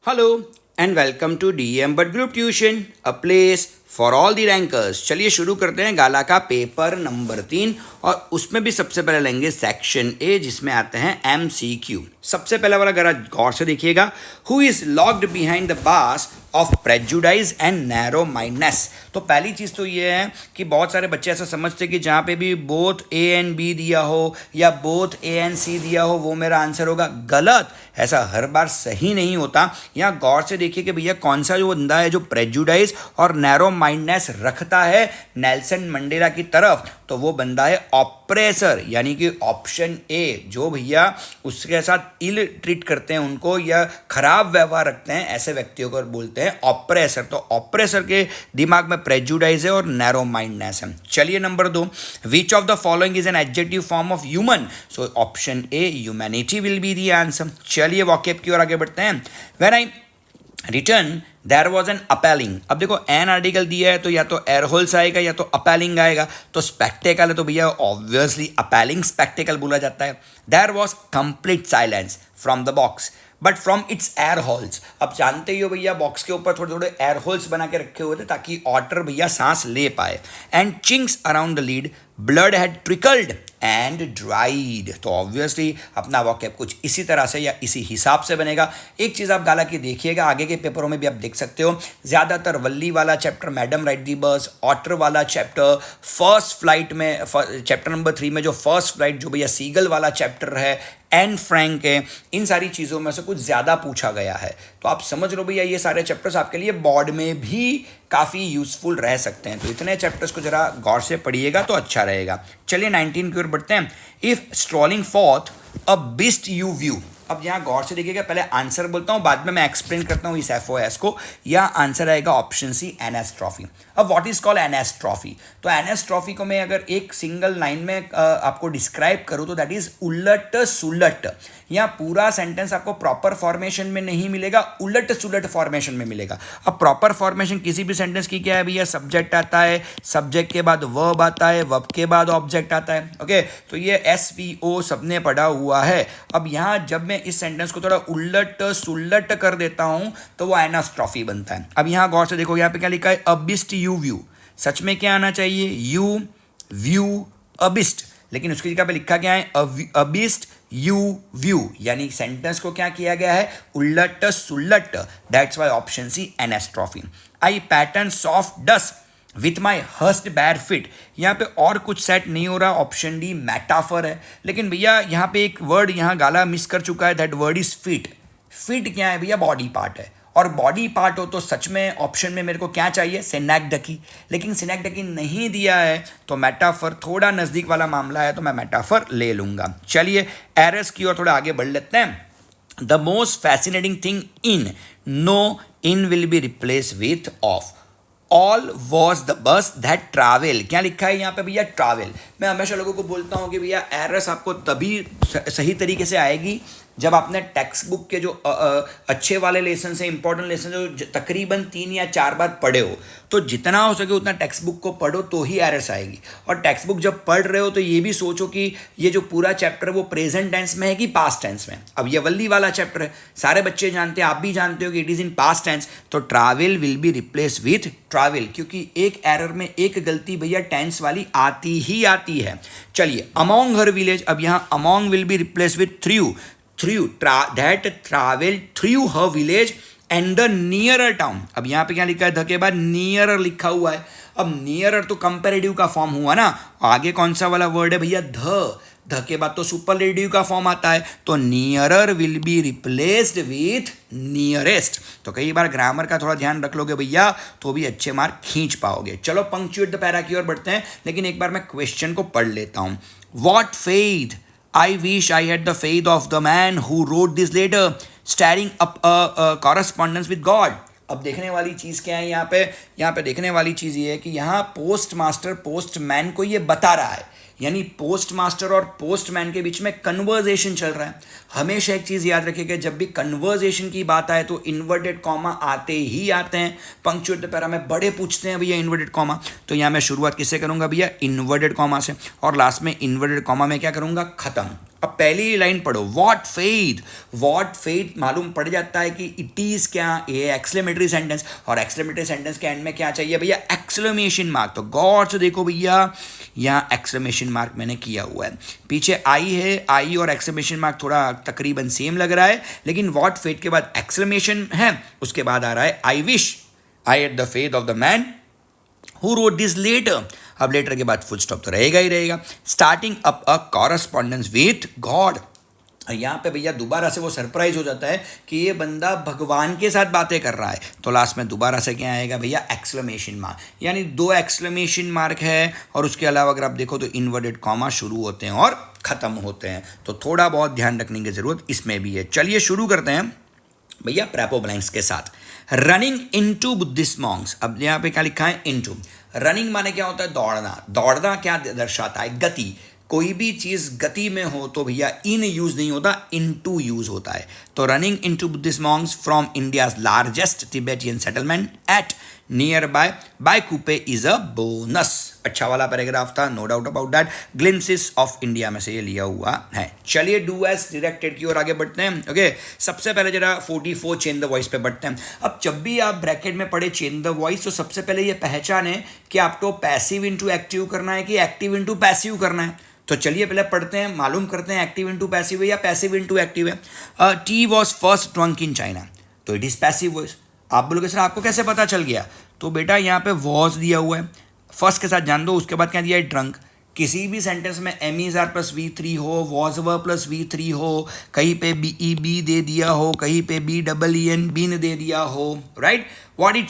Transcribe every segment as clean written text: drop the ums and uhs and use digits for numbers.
Hello and welcome to DM But Group Tuition, a place for all the rankers. चलिए शुरू करते हैं गाला का पेपर नंबर 3 और उसमें भी सबसे पहले लेंगे सेक्शन ए जिसमें आते हैं MCQ। सबसे पहला वाला जरा गौर से देखिएगा, who is locked behind the bars of prejudice and narrow mindness. तो पहली चीज़ तो ये है कि बहुत सारे बच्चे ऐसा समझते हैं कि जहाँ पे भी बोथ ए एंड बी दिया हो या बोथ ए एंड सी दिया हो वो मेरा आंसर होगा। गलत, ऐसा हर बार सही नहीं होता। यहाँ गौर से देखिए कि भैया कौन सा जो बंदा है जो प्रेजुडाइज और नैरो माइंडनेस रखता है नेल्सन मंडेला की तरफ, तो वो बंदा है ऑप्रेसर, यानी कि ऑप्शन ए। जो भैया उसके साथ इल ट्रीट करते हैं उनको या खराब व्यवहार रखते हैं ऐसे व्यक्तियों को बोलते हैं ऑप्रेसर। तो ऑप्रेसर के दिमाग में प्रेजुडाइज है और नैरो माइंडनेस है। चलिए number 2, which of the following is an adjective form of human. So option A humanity will be the answer. चलिए वॉकेब की ओर आगे बढ़ते हैं। When I return there was an appealing. अब देखो एन आर्टिकल दिया है तो या तो एयर होल्स आएगा या तो अपेलिंग आएगा। तो स्पेक्टेकल है तो भैया ऑब्वियसली अपेलिंग स्पेक्टेकल बोला जाता है। There was complete silence from the box but from its air holes. अब जानते ही हो भैया बॉक्स के ऊपर थोड़े थोड़े एयर होल्स बना के रखे हुए थे ताकि ऑटर भैया सांस ले पाए। And chinks around the lead blood had trickled and dried. तो ऑब्वियसली अपना वॉकेब कुछ इसी तरह से या इसी हिसाब से बनेगा। एक चीज़ आप गाला की देखिएगा, आगे के पेपरों में भी आप देख सकते हो, ज़्यादातर वल्ली वाला चैप्टर मैडम राइट दी बस, ऑटर वाला चैप्टर फर्स्ट फ्लाइट में, चैप्टर नंबर 3 में जो फर्स्ट फ्लाइट जो भैया सीगल वाला चैप्टर है, एन फ्रैंक है, इन सारी चीज़ों में से कुछ ज़्यादा पूछा गया है। तो आप समझ लो भैया ये सारे चैप्टर्स आपके लिए बोर्ड में भी काफ़ी यूजफुल रह सकते हैं। तो इतने चैप्टर्स को जरा गौर से पढ़िएगा तो अच्छा रहेगा। चलिए 19 की ओर बढ़ते हैं। If strolling forth a beast you view. अब यहाँ गौर से देखिएगा, पहले आंसर बोलता हूँ बाद में मैं एक्सप्लेन करता हूँ इस FOS को। यह आंसर आएगा ऑप्शन सी, एनएस ट्रॉफी। अब what is called NS trophy. तो एनएस ट्रॉफी को मैं अगर एक सिंगल लाइन में आपको डिस्क्राइब करूँ तो दैट इज उलट सुलट। यहाँ पूरा सेंटेंस आपको प्रॉपर फॉर्मेशन में नहीं मिलेगा, उलट सुलट फॉर्मेशन में मिलेगा। अब प्रॉपर फॉर्मेशन किसी भी सेंटेंस की क्या है भैया, सब्जेक्ट आता है, सब्जेक्ट के बाद वर्ब आता है, वर्ब के बाद ऑब्जेक्ट आता है। ओके, तो ये SVO सबने पढ़ा हुआ है। अब यहाँ जब मैं इस सेंटेंस को थोड़ा उलट सुलट कर देता हूं तो वो एनएस ट्रॉफी बनता है। अब यहां गौर से देखो, यहां पे क्या लिखा है, अबिस्ट यू व्यू। सच में क्या आना चाहिए, यू व्यू अबिस्ट, लेकिन उसकी जगह पे लिखा क्या है, अबिस्ट यू व्यू, यानी सेंटेंस को क्या किया गया है, उलट सुलट। That's why option C, anastrophe. I pattern soft dust with my hurst bad fit. यहाँ पे और कुछ सेट नहीं हो रहा, ऑप्शन डी मेटाफर है। लेकिन भैया यहाँ पे एक वर्ड यहाँ गाला मिस कर चुका है, that word is fit. Fit क्या है भैया, बॉडी पार्ट है, और बॉडी पार्ट हो तो सच में ऑप्शन में मेरे को क्या चाहिए, सिनेक्डकी। लेकिन सिनेक्डकी नहीं दिया है तो मेटाफर थोड़ा नज़दीक वाला मामला है तो मैं मेटाफर ले लूँगा। चलिए एरर्स की ओर थोड़ा आगे बढ़ लेते हैं। The most fascinating thing in, no in will be replace width of. All was the bus that travel. क्या लिखा है यहाँ पे भैया, ट्रैवल। मैं हमेशा लोगों को बोलता हूँ कि भैया एरर्स आपको तभी सही तरीके से आएगी जब आपने टेक्स्ट बुक के जो अच्छे वाले लेसन से, इंपॉर्टेंट लेसन जो तकरीबन 3 या 4 बार पढ़े हो, तो जितना हो सके उतना टेक्स्ट बुक को पढ़ो तो ही एरर्स आएगी। और टेक्स्ट बुक जब पढ़ रहे हो तो ये भी सोचो कि ये जो पूरा चैप्टर है वो प्रेजेंट टेंस में है कि पास्ट टेंस में। अब ये वल्ली वाला चैप्टर है, सारे बच्चे जानते हैं, आप भी जानते हो कि it is in past tense, तो travel will be replace with travel, क्योंकि एक एरर में एक गलती भैया टेंस वाली आती ही आती है। चलिए अमोंग हर विलेज। अब यहाँ among will be replace with through. that traveled through her village and the nearer town। अब यहाँ पे क्या लिखा है, ध के बाद नियरर लिखा हुआ है। अब नियरर तो कंपेरेटिव का फॉर्म हुआ ना, आगे कौन सा वाला वर्ड है भैया, ध के बाद तो सुपरलेटिव का फॉर्म आता है, तो nearer will be replaced with nearest. तो कई बार ग्रामर का थोड़ा ध्यान रख लोगे भैया तो भी अच्छे मार्क खींच पाओगे। चलो पंक्चुएट द पैरा की ओर बढ़ते हैं, लेकिन एक बार मैं क्वेश्चन को पढ़ लेता हूँ। What faith I wish I had the faith of the man who wrote this letter, stirring up a correspondence with God। अब देखने वाली चीज़ क्या है यहाँ पे देखने वाली चीज़ ये है कि यहाँ पोस्ट मास्टर पोस्ट मैन को ये बता रहा है यानी पोस्ट मास्टर और पोस्टमैन के बीच में कन्वर्जेशन चल रहा है। हमेशा एक चीज़ याद रखिएगा, जब भी कन्वर्जेशन की बात आए तो इन्वर्टेड कॉमा आते ही आते हैं। पंक्चुएट द पैरा में बड़े पूछते हैं भैया इन्वर्टेड कॉमा, तो यहाँ मैं शुरुआत किससे करूँगा भैया, इन्वर्टेड कॉमा से, और लास्ट में इन्वर्टेड कॉमा में क्या करूँगा, खत्म। अब पहली लाइन पढ़ो, वॉट फेथ मालूम पड़ जाता है कि इट इज क्या, ये एक्सक्लेमेटरी सेंटेंस, और एक्सक्लेमेटरी सेंटेंस के एंड में क्या चाहिए भैया, एक्सक्लेमेशन मार्क। तो गौर से देखो भैया, यहाँ एक्सक्लेमेशन मार्क मैंने किया हुआ है, पीछे आई है, आई और एक्सक्लेमेशन मार्क थोड़ा तकरीबन सेम लग रहा है, लेकिन वॉट फेथ के बाद एक्सक्लेमेशन है, उसके बाद आ रहा है I wish I at the faith of the man who wrote this letter. अब लेटर के बाद फुल स्टॉप तो रहेगा ही रहेगा। Starting up a correspondence with God. यहाँ पे भैया दोबारा से वो सरप्राइज हो जाता है कि ये बंदा भगवान के साथ बातें कर रहा है, तो लास्ट में दोबारा से क्या आएगा भैया, एक्सक्लेमेशन मार्क, यानी 2 एक्सक्लेमेशन मार्क है, और उसके अलावा अगर आप देखो तो इन्वर्टेड कॉमा शुरू होते हैं और ख़त्म होते हैं, तो थोड़ा बहुत ध्यान रखने की ज़रूरत इसमें भी है। चलिए शुरू करते हैं भैया प्रैपो ब्लैंक्स के साथ। Running into Buddhist Monks. अब यहाँ पे क्या लिखा है, इनटू। रनिंग माने क्या होता है, दौड़ना। दौड़ना क्या दर्शाता है, गति। कोई भी चीज़ गति में हो तो भैया इन यूज नहीं होता, इनटू यूज होता है। तो running into Buddhist monks from India's largest Tibetan settlement at near Bylakuppe is a bonus. अच्छा वाला पैराग्राफ था, no doubt about that. Glimpses of India में से ये लिया हुआ है। चलिए डू एज डायरेक्टेड की ओर आगे बढ़ते हैं। ओके, सबसे पहले जरा 44 चेंज द वॉइस पे बढ़ते हैं। अब जब भी आप ब्रैकेट में पढ़े चेंज द वॉइस, तो सबसे पहले ये पहचाने कि आपको पैसिव इंटू एक्टिव करना है कि एक्टिव इंटू पैसिव करना है। तो चलिए पहले पढ़ते हैं, मालूम करते हैं एक्टिव इंटू पैसिव है या पैसिव इंटू एक्टिव है। T was first drunk in China, तो इट इज़ पैसिव वॉइस। आप बोलोगे सर आपको कैसे पता चल गया, तो बेटा यहाँ पे वॉज दिया हुआ है, फर्स्ट के साथ जान दो, उसके बाद क्या दिया है, ड्रंक। किसी भी सेंटेंस में M is are plus V3 हो, वॉज वर प्लस V3 हो, कहीं पे बी दे दिया हो, कहीं पे BEEN बीन दे दिया हो, right. What it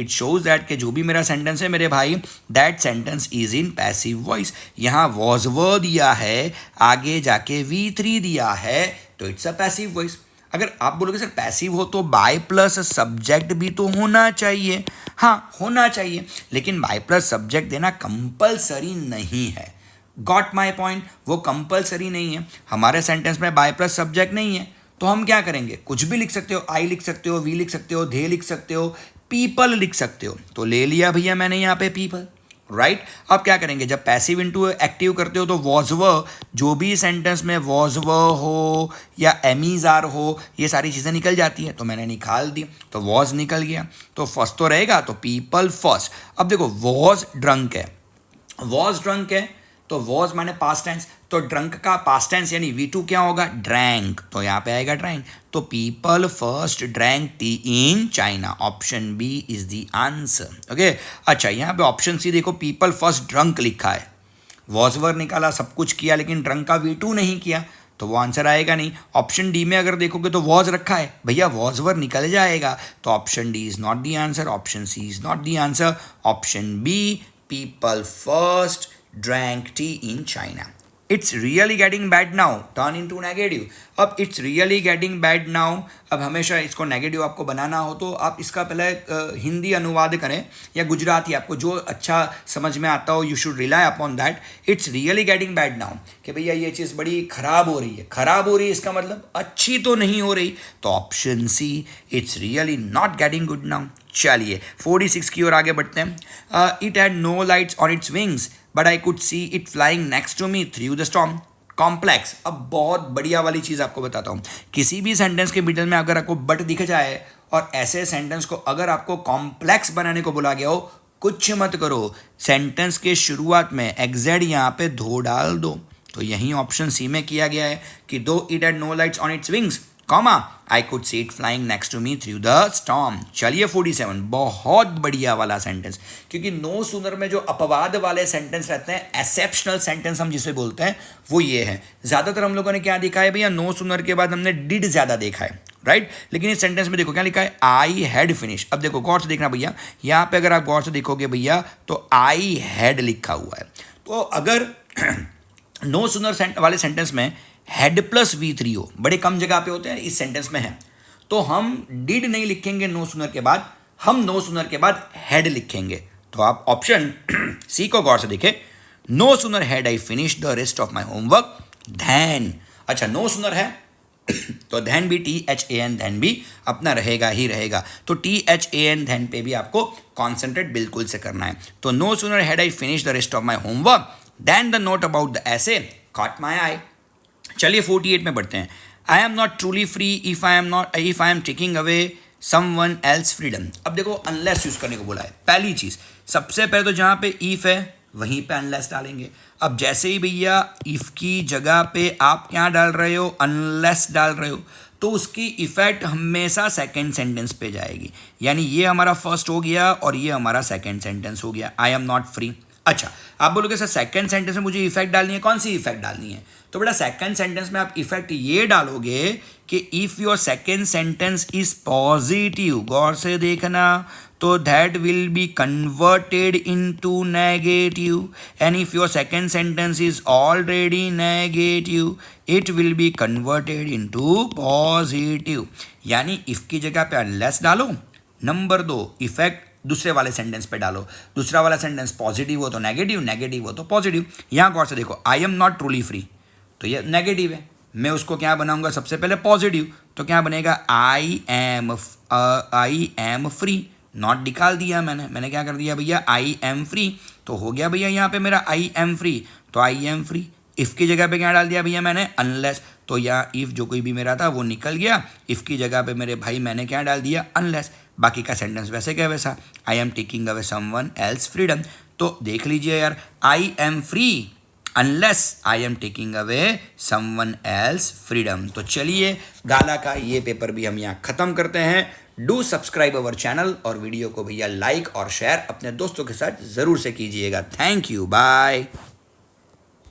shows that कि जो भी मेरा सेंटेंस है मेरे भाई, that sentence is in passive voice. यहाँ वॉज वर दिया है, आगे जाके V3 दिया है, तो इट्स अ पैसिव वॉइस। अगर आप बोलोगे सर पैसिव हो तो बाय प्लस सब्जेक्ट भी तो होना चाहिए, हाँ होना चाहिए, लेकिन बाय प्लस सब्जेक्ट देना कंपलसरी नहीं है। गॉट माय पॉइंट, वो कंपलसरी नहीं है। हमारे सेंटेंस में बाय प्लस सब्जेक्ट नहीं है, तो हम क्या करेंगे, कुछ भी लिख सकते हो, आई लिख सकते हो, वी लिख सकते हो, दे लिख सकते हो, पीपल लिख सकते हो। तो ले लिया भैया मैंने यहाँ पे पीपल, राइट। अब क्या करेंगे, जब पैसिव इंटू एक्टिव करते हो तो वॉज व, जो भी सेंटेंस में वॉज व हो या एमीज आर हो, ये सारी चीज़ें निकल जाती हैं, तो मैंने निकाल दी, तो वॉज निकल गया, तो फर्स्ट तो रहेगा, तो पीपल फर्स्ट। अब देखो वॉज ड्रंक है, वॉज ड्रंक है, तो वॉज माने पास्ट टेंस, तो ड्रंक का पास्ट टेंस यानी V2 क्या होगा, ड्रैंक, तो यहाँ पे आएगा ड्रैंक। तो people first drank tea in China, option B is the answer. Okay, अच्छा यहाँ पे ऑप्शन सी देखो, पीपल फर्स्ट ड्रंक लिखा है, वॉज वर निकाला, सब कुछ किया, लेकिन ड्रंक का V2 नहीं किया, तो वो आंसर आएगा नहीं। ऑप्शन डी में अगर देखोगे तो वॉज रखा है, भैया वॉज वर निकल जाएगा, तो option D is not the answer, option C is not the answer, option B people first drank tea in China. It's really getting bad now. Turn into negative. अब it's really getting bad now. अब हमेशा इसको negative आपको बनाना हो तो आप इसका पहले हिंदी अनुवाद करें या गुजराती, आपको जो अच्छा समझ में आता हो, you should rely upon that. It's really getting bad now, कि भैया ये चीज़ बड़ी खराब हो रही है। खराब हो रही है इसका मतलब अच्छी तो नहीं हो रही, तो option C, it's really not getting good now. चलिए 46 की ओर आगे बढ़ते हैं। It had no lights on its wings but I could see it flying next to me through the storm. Complex, अब बहुत बढ़िया वाली चीज़ आपको बताता हूँ, किसी भी सेंटेंस के मिडल में अगर आपको बट दिख जाए और ऐसे सेंटेंस को अगर आपको कॉम्प्लेक्स बनाने को बोला गया हो, कुछ मत करो, सेंटेंस के शुरुआत में एग्जैक्ट यहाँ पे धो डाल दो। तो यही ऑप्शन सी में किया गया है कि though it had no lights on its wings, comma I could see it flying next to me through the storm. चलिए 47, बहुत बढ़िया वाला सेंटेंस, क्योंकि नो सूनर में जो अपवाद वाले सेंटेंस रहते हैं, एक्सेप्शनल सेंटेंस हम जिसे बोलते हैं, वो ये है। ज़्यादातर हम लोगों ने क्या देखा है भैया, नो सूनर के बाद हमने डिड ज़्यादा देखा है, राइट। लेकिन इस सेंटेंस में देखो क्या लिखा है, आई हैड फिनिश। अब देखो गौर से देखना भैया, यहाँ पे अगर आप गौर से देखोगे भैया तो आई हैड लिखा हुआ है। तो अगर नो सूनर वाले सेंटेंस में हेड प्लस V3 हो, बड़े कम जगह पे होते हैं, इस सेंटेंस में है, तो हम डिड नहीं लिखेंगे नो सूनर के बाद, हम नो सूनर के बाद हेड लिखेंगे। तो आप ऑप्शन सी को गौर से देखें, no sooner had I finish the rest of my homework than. अच्छा, नो सूनर है तो धैन भी THAN धैन भी अपना रहेगा ही रहेगा। तो THAN धैन पे भी आपको कॉन्सेंट्रेट बिल्कुल से करना है। तो no sooner had I finish the rest of my homework then the note about the essay caught my eye. चलिए 48 में बढ़ते हैं। I am not truly free if I am taking away someone else freedom. अब देखो unless use करने को बोला है। पहली चीज, सबसे पहले तो जहां पे इफ है वहीं पे अनलेस डालेंगे। अब जैसे ही भैया इफ की जगह पे आप क्या डाल रहे हो, अनलेस डाल रहे हो, तो उसकी इफेक्ट हमेशा सेकंड सेंटेंस पे जाएगी। यानी ये हमारा फर्स्ट हो गया और ये हमारा सेकंड सेंटेंस हो गया, आई एम नॉट फ्री। अच्छा, आप बोलोगे सर सेकंड सेंटेंस में मुझे इफेक्ट डालनी है, कौन सी इफेक्ट डालनी है? तो बेटा सेकंड सेंटेंस में आप इफेक्ट ये डालोगे कि if your second sentence is positive, गौर से देखना, तो that will be converted into negative, and if your second sentence is already negative it will be converted into positive. यानी इफ की जगह पे अनलेस डालो, नंबर 2 इफेक्ट दूसरे वाले सेंटेंस पे डालो। दूसरा वाला सेंटेंस पॉजिटिव हो तो नेगेटिव, नेगेटिव हो तो पॉजिटिव। यहां गौर से देखो, आई एम नॉट ट्रूली फ्री, तो ये नेगेटिव है, मैं उसको क्या बनाऊंगा सबसे पहले पॉजिटिव, तो क्या बनेगा आई एम फ्री। नॉट निकाल दिया मैंने क्या कर दिया भैया, आई एम फ्री, तो हो गया भैया यहाँ पे मेरा आई एम फ्री, तो आई एम फ्री। इफ की जगह पे क्या डाल दिया भैया मैंने, अनलेस, तो यहाँ इफ जो कोई भी मेरा था वो निकल गया। इफ की जगह पे मेरे भाई मैंने क्या डाल दिया, अनलेस। बाकी का सेंटेंस वैसे क्या वैसा, आई am taking away someone else freedom. तो देख लीजिए यार, I am free unless I am taking away someone else freedom. तो चलिए गाला का ये पेपर भी हम यहाँ खत्म करते हैं। डू सब्सक्राइब अवर चैनल और वीडियो को भैया लाइक और शेयर अपने दोस्तों के साथ जरूर से कीजिएगा। Thank you, bye.